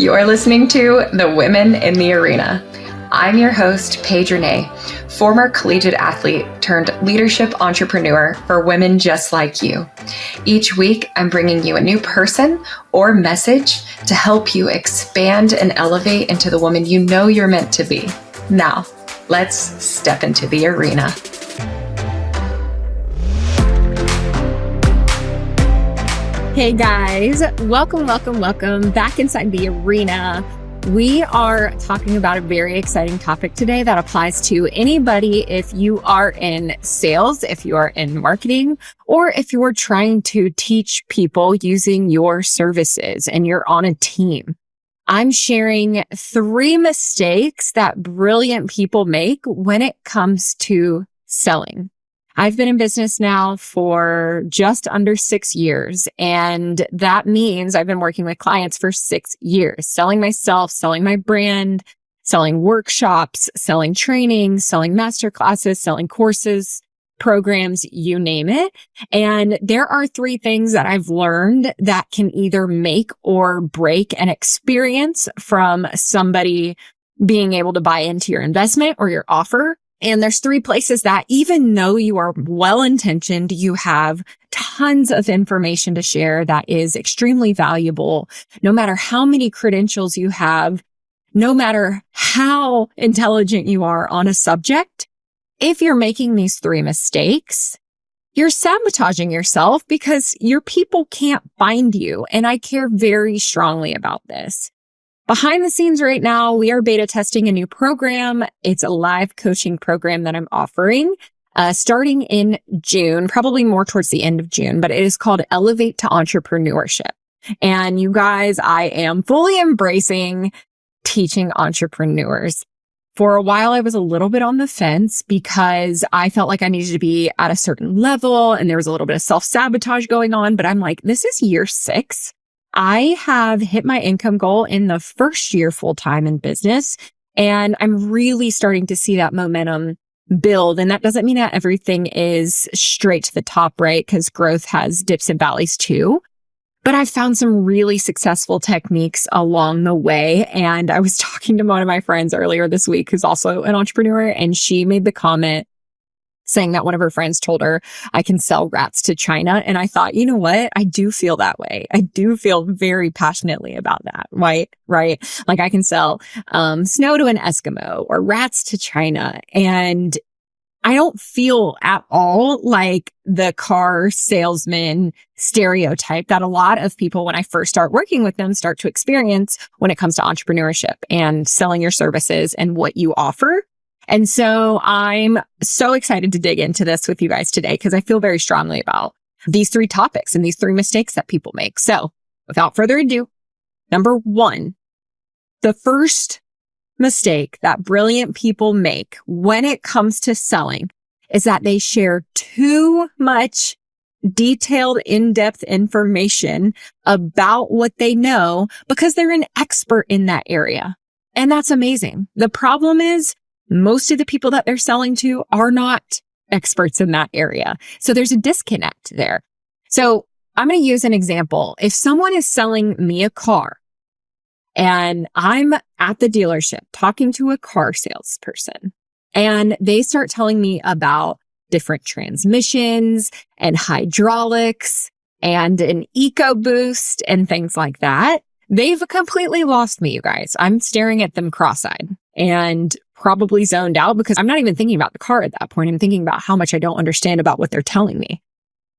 You're listening to The Women in the Arena. I'm your host, Paige Rene, former collegiate athlete turned leadership entrepreneur for women just like you. Each week, I'm bringing you a new person or message to help you expand and elevate into the woman you know you're meant to be. Now, let's step into the arena. Hey guys, welcome back inside the arena. We are talking about a very exciting topic today that applies to anybody if you are in sales, if you are in marketing, or if you're trying to teach people using your services and you're on a team. I'm sharing 3 mistakes that brilliant people make when it comes to selling. I've been in business now for just under 6 years, and that means I've been working with clients for 6 years, selling myself, selling my brand, selling workshops, selling training, selling masterclasses, selling courses, programs, you name it. And there are 3 things that I've learned that can either make or break an experience from somebody being able to buy into your investment or your offer. And there's 3 places that even though you are well-intentioned, you have tons of information to share that is extremely valuable, no matter how many credentials you have, no matter how intelligent you are on a subject. If you're making these 3 mistakes, you're sabotaging yourself because your people can't find you. And I care very strongly about this. Behind the scenes right now, we are beta testing a new program. It's a live coaching program that I'm offering starting in June, probably more towards the end of June, but it is called Elevate to Entrepreneurship. And you guys, I am fully embracing teaching entrepreneurs. For a while, I was a little bit on the fence because I felt like I needed to be at a certain level and there was a little bit of self-sabotage going on, but I'm like, this is year 6. I have hit my income goal in the first year full-time in business, and I'm really starting to see that momentum build. And that doesn't mean that everything is straight to the top, right? Because growth has dips and valleys too. But I've found some really successful techniques along the way. And I was talking to one of my friends earlier this week who's also an entrepreneur, and she made the comment saying that one of her friends told her, I can sell rats to China. And I thought, you know what? I do feel that way. I do feel very passionately about that, right? Like I can sell snow to an Eskimo or rats to China. And I don't feel at all like the car salesman stereotype that a lot of people, when I first start working with them, start to experience when it comes to entrepreneurship and selling your services and what you offer. And so I'm so excited to dig into this with you guys today because I feel very strongly about these 3 topics and these 3 mistakes that people make. So without further ado, number 1, the first mistake that brilliant people make when it comes to selling is that they share too much detailed, in-depth information about what they know because they're an expert in that area. And that's amazing. The problem is, most of the people that they're selling to are not experts in that area. So there's a disconnect there. So I'm going to use an example. If someone is selling me a car and I'm at the dealership talking to a car salesperson and they start telling me about different transmissions and hydraulics and an EcoBoost and things like that, they've completely lost me, you guys. I'm staring at them cross-eyed and probably zoned out because I'm not even thinking about the car at that point. I'm thinking about how much I don't understand about what they're telling me.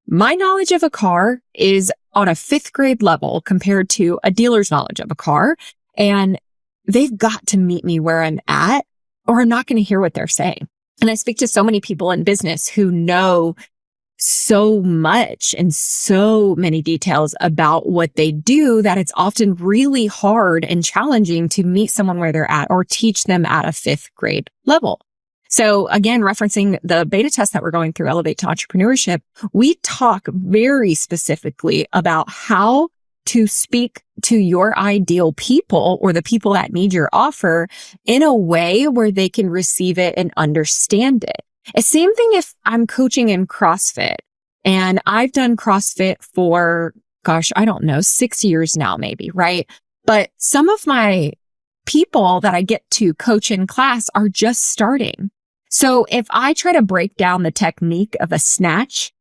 My knowledge of a car is on a 5th grade level compared to a dealer's knowledge of a car. And they've got to meet me where I'm at or I'm not going to hear what they're saying. And I speak to so many people in business who know so much and so many details about what they do that it's often really hard and challenging to meet someone where they're at or teach them at a 5th grade level. So again, referencing the beta test that we're going through, Elevate to Entrepreneurship, we talk very specifically about how to speak to your ideal people or the people that need your offer in a way where they can receive it and understand it. Same thing if I'm coaching in CrossFit and I've done CrossFit for, 6 years now, maybe, right? But some of my people that I get to coach in class are just starting. So if I try to break down the technique of a snatch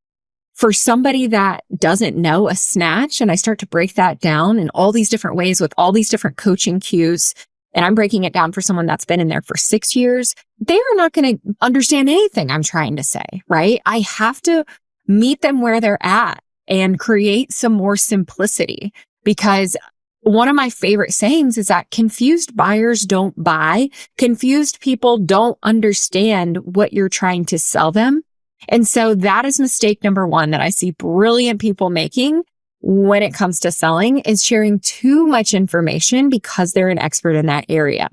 for somebody that doesn't know a snatch, and I start to break that down in all these different ways with all these different coaching cues, and I'm breaking it down for someone that's been in there for 6 years, they are not going to understand anything I'm trying to say, right? I have to meet them where they're at and create some more simplicity, because one of my favorite sayings is that confused buyers don't buy. Confused people don't understand what you're trying to sell them. And so that is mistake number one that I see brilliant people making when it comes to selling, is sharing too much information because they're an expert in that area.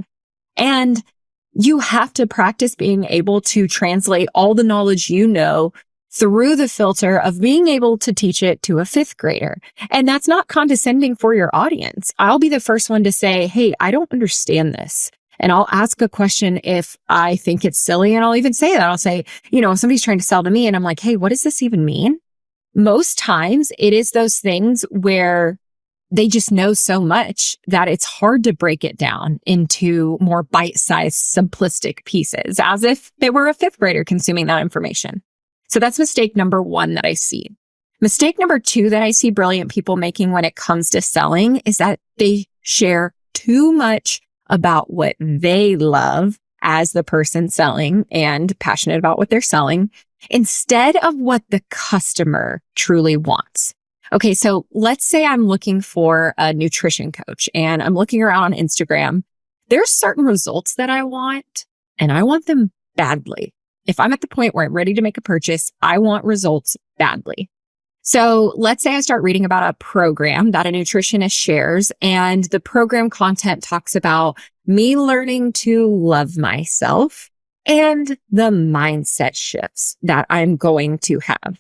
And you have to practice being able to translate all the knowledge you know through the filter of being able to teach it to a 5th grader. And that's not condescending for your audience. I'll be the first one to say, hey, I don't understand this. And I'll ask a question if I think it's silly. And I'll even say that. I'll say, if somebody's trying to sell to me and I'm like, hey, what does this even mean? Most times it is those things where they just know so much that it's hard to break it down into more bite-sized, simplistic pieces, as if they were a 5th grader consuming that information. So that's mistake number one that I see. Mistake number two that I see brilliant people making when it comes to selling is that they share too much about what they love as the person selling and passionate about what they're selling, instead of what the customer truly wants. Okay, so let's say I'm looking for a nutrition coach and I'm looking around on Instagram. There's certain results that I want, and I want them badly. If I'm at the point where I'm ready to make a purchase, I want results badly. So let's say I start reading about a program that a nutritionist shares, and the program content talks about me learning to love myself and the mindset shifts that I'm going to have.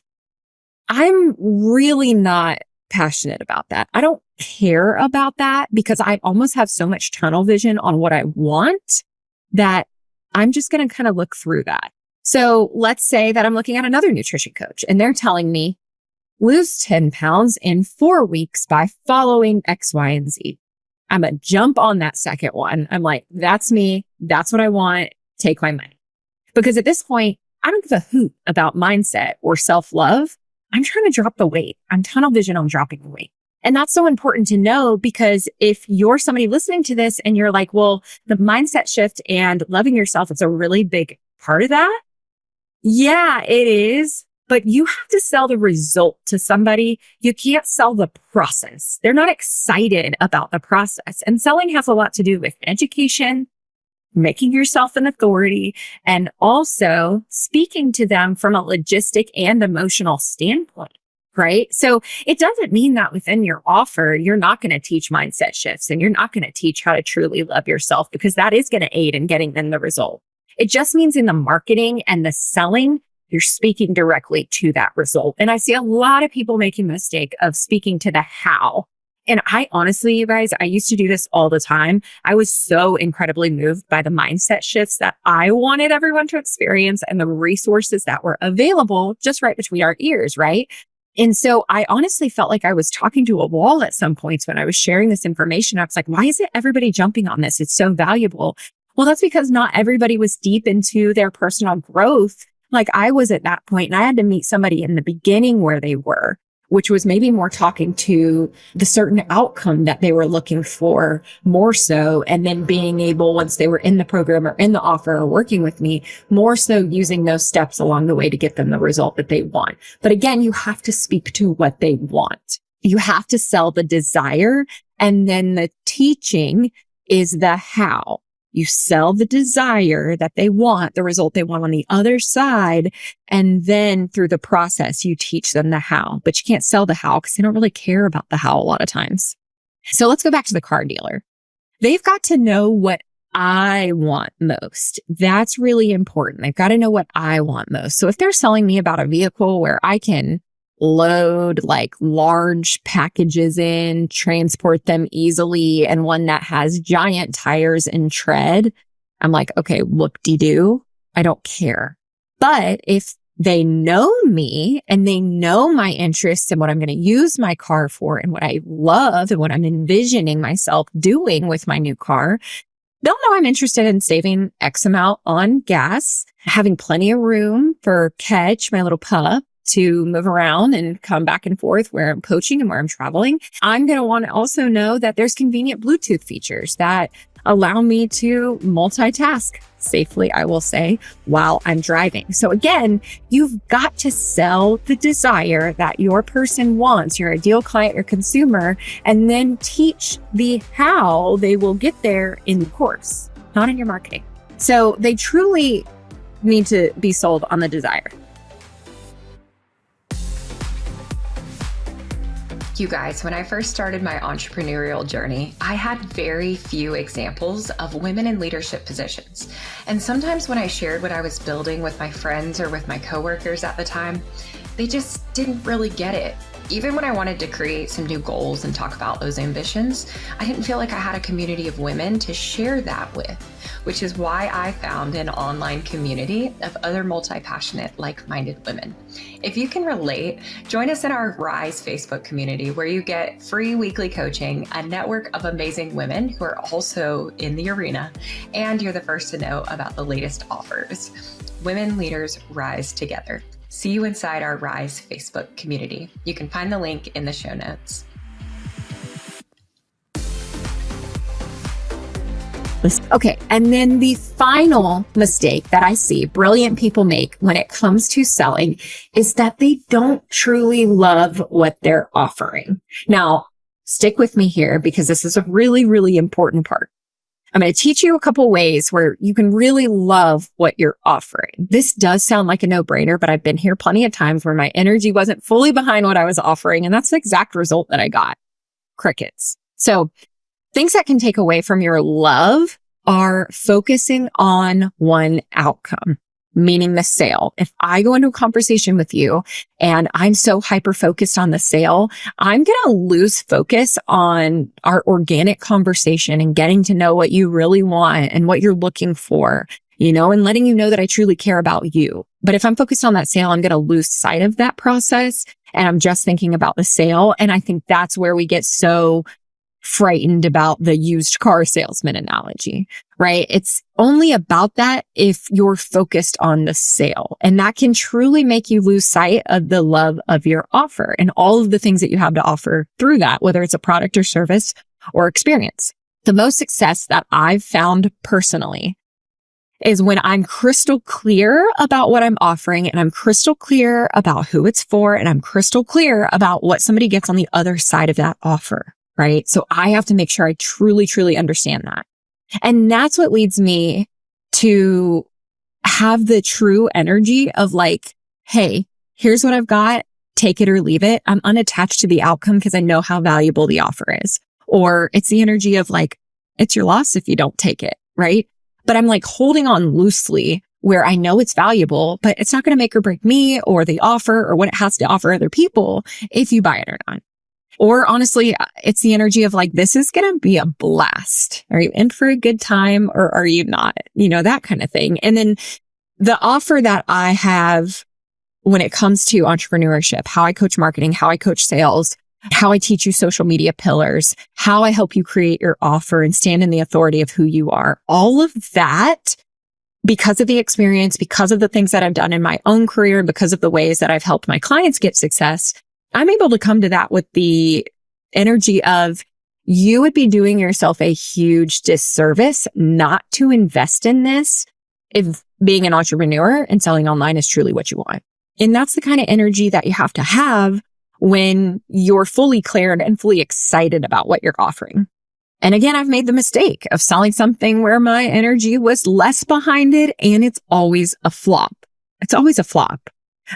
I'm really not passionate about that. I don't care about that because I almost have so much tunnel vision on what I want that I'm just going to kind of look through that. So let's say that I'm looking at another nutrition coach and they're telling me, lose 10 pounds in 4 weeks by following X, Y, and Z. I'm going to jump on that second one. I'm like, that's me. That's what I want. Take my money. Because at this point, I don't give a hoot about mindset or self-love. I'm trying to drop the weight. I'm tunnel vision on dropping the weight. And that's so important to know, because if you're somebody listening to this and you're like, well, the mindset shift and loving yourself is a really big part of that. Yeah, it is. But you have to sell the result to somebody. You can't sell the process. They're not excited about the process. And selling has a lot to do with education, making yourself an authority, and also speaking to them from a logistic and emotional standpoint, right? So it doesn't mean that within your offer, you're not going to teach mindset shifts and you're not going to teach how to truly love yourself, because that is going to aid in getting them the result. It just means in the marketing and the selling, you're speaking directly to that result. And I see a lot of people making the mistake of speaking to the how. And I honestly, you guys, I used to do this all the time. I was so incredibly moved by the mindset shifts that I wanted everyone to experience and the resources that were available just right between our ears, right? And so I honestly felt like I was talking to a wall at some points when I was sharing this information. I was like, why isn't everybody jumping on this? It's so valuable. Well, that's because not everybody was deep into their personal growth like I was at that point. And I had to meet somebody in the beginning where they were, which was maybe more talking to the certain outcome that they were looking for more so. And then being able, once they were in the program or in the offer or working with me, more so using those steps along the way to get them the result that they want. But again, you have to speak to what they want. You have to sell the desire. And then the teaching is the how. You sell the desire that they want, the result they want on the other side. And then through the process, you teach them the how. But you can't sell the how because they don't really care about the how a lot of times. So let's go back to the car dealer. They've got to know what I want most. That's really important. They've got to know what I want most. So if they're selling me about a vehicle where I can load like large packages in, transport them easily, and one that has giant tires and tread, I'm like, okay, whoop-de-doo. I don't care. But if they know me and they know my interests and what I'm going to use my car for and what I love and what I'm envisioning myself doing with my new car, they'll know I'm interested in saving X amount on gas, having plenty of room for Catch, my little pup, to move around and come back and forth where I'm coaching and where I'm traveling. I'm going to want to also know that there's convenient Bluetooth features that allow me to multitask safely, I will say, while I'm driving. So again, you've got to sell the desire that your person wants, your ideal client or consumer, and then teach the how they will get there in the course, not in your marketing. So they truly need to be sold on the desire. You guys, when I first started my entrepreneurial journey, I had very few examples of women in leadership positions. And sometimes when I shared what I was building with my friends or with my coworkers at the time, they just didn't really get it. Even when I wanted to create some new goals and talk about those ambitions, I didn't feel like I had a community of women to share that with, which is why I found an online community of other multi-passionate, like-minded women. If you can relate, join us in our Rise Facebook community where you get free weekly coaching, a network of amazing women who are also in the arena, and you're the first to know about the latest offers. Women leaders rise together. See you inside our Rise Facebook community. You can find the link in the show notes. Okay, and then the final mistake that I see brilliant people make when it comes to selling is that they don't truly love what they're offering. Now, stick with me here because this is a really, really important part. I'm going to teach you a couple ways where you can really love what you're offering. This does sound like a no-brainer, but I've been here plenty of times where my energy wasn't fully behind what I was offering, and that's the exact result that I got. Crickets. So things that can take away from your love are focusing on one outcome, meaning the sale. If I go into a conversation with you and I'm so hyper-focused on the sale, I'm going to lose focus on our organic conversation and getting to know what you really want and what you're looking for, and letting you know that I truly care about you. But if I'm focused on that sale, I'm going to lose sight of that process and I'm just thinking about the sale. And I think that's where we get so frightened about the used car salesman analogy, right? It's only about that if you're focused on the sale. And that can truly make you lose sight of the love of your offer and all of the things that you have to offer through that, whether it's a product or service or experience. The most success that I've found personally is when I'm crystal clear about what I'm offering and I'm crystal clear about who it's for and I'm crystal clear about what somebody gets on the other side of that offer. Right? So I have to make sure I truly, truly understand that. And that's what leads me to have the true energy of like, hey, here's what I've got. Take it or leave it. I'm unattached to the outcome because I know how valuable the offer is. Or it's the energy of like, it's your loss if you don't take it. Right? But I'm like holding on loosely where I know it's valuable, but it's not going to make or break me or the offer or what it has to offer other people if you buy it or not. Or honestly, it's the energy of like, this is going to be a blast. Are you in for a good time or are you not? That kind of thing. And then the offer that I have when it comes to entrepreneurship, how I coach marketing, how I coach sales, how I teach you social media pillars, how I help you create your offer and stand in the authority of who you are. All of that, because of the experience, because of the things that I've done in my own career, because of the ways that I've helped my clients get success, I'm able to come to that with the energy of you would be doing yourself a huge disservice not to invest in this if being an entrepreneur and selling online is truly what you want. And that's the kind of energy that you have to have when you're fully cleared and fully excited about what you're offering. And again, I've made the mistake of selling something where my energy was less behind it, and it's always a flop. It's always a flop.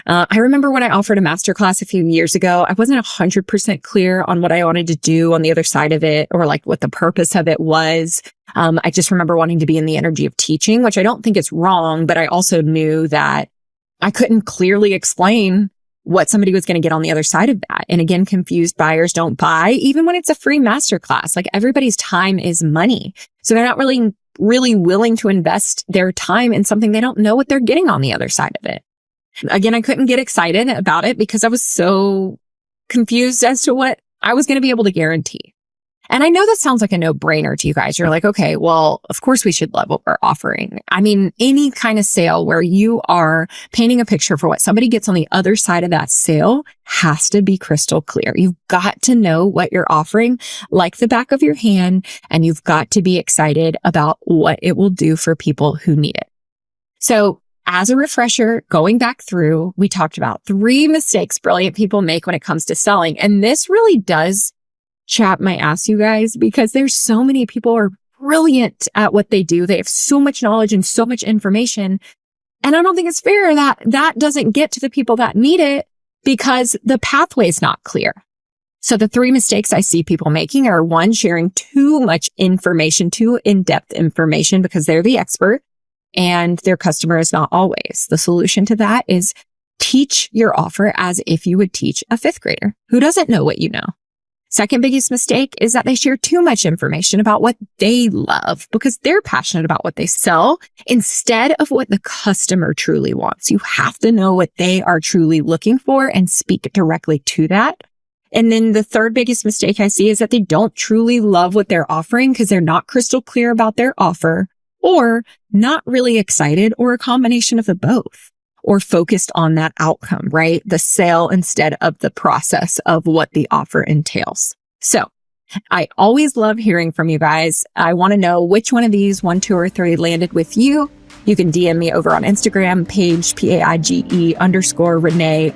I remember when I offered a masterclass a few years ago, I wasn't 100% clear on what I wanted to do on the other side of it or like what the purpose of it was. I just remember wanting to be in the energy of teaching, which I don't think is wrong, but I also knew that I couldn't clearly explain what somebody was going to get on the other side of that. And again, confused buyers don't buy, even when it's a free masterclass. Like everybody's time is money. So they're not really willing to invest their time in something they don't know what they're getting on the other side of it. Again, I couldn't get excited about it because I was so confused as to what I was going to be able to guarantee. And I know that sounds like a no-brainer to you guys. You're like, okay, well, of course we should love what we're offering. I mean, any kind of sale where you are painting a picture for what somebody gets on the other side of that sale has to be crystal clear. You've got to know what you're offering like the back of your hand, and you've got to be excited about what it will do for people who need it. So as a refresher, going back through, we talked about 3 mistakes brilliant people make when it comes to selling. And this really does chap my ass, you guys, because there's so many people are brilliant at what they do. They have so much knowledge and so much information. And I don't think it's fair that that doesn't get to the people that need it because the pathway is not clear. So the 3 mistakes I see people making are 1, sharing too much information, too in-depth information because they're the expert and their customer is not always. The solution to that is teach your offer as if you would teach a 5th grader who doesn't know what you know. Second biggest mistake is that they share too much information about what they love because they're passionate about what they sell instead of what the customer truly wants. You have to know what they are truly looking for and speak directly to that. And then the third biggest mistake I see is that they don't truly love what they're offering because they're not crystal clear about their offer or not really excited or a combination of the both. Or focused on that outcome, right? The sale instead of the process of what the offer entails. So I always love hearing from you guys. I want to know which one of these 1, 2, or 3 landed with you. You can DM me over on Instagram, Paige, Paige_Rene,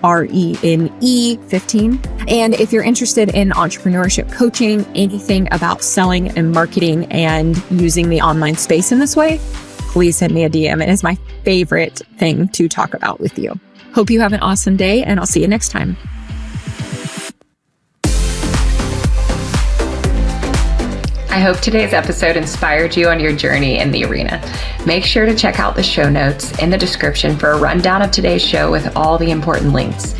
RENE 15. And if you're interested in entrepreneurship coaching, anything about selling and marketing and using the online space in this way, please send me a DM. It is my favorite thing to talk about with you. Hope you have an awesome day, and I'll see you next time. I hope today's episode inspired you on your journey in the arena. Make sure to check out the show notes in the description for a rundown of today's show with all the important links.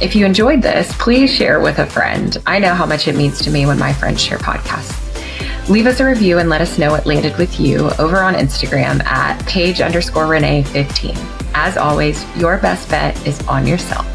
If you enjoyed this, please share with a friend. I know how much it means to me when my friends share podcasts. Leave us a review and let us know what landed with you over on Instagram at Paige_Rene 15. As always, your best bet is on yourself.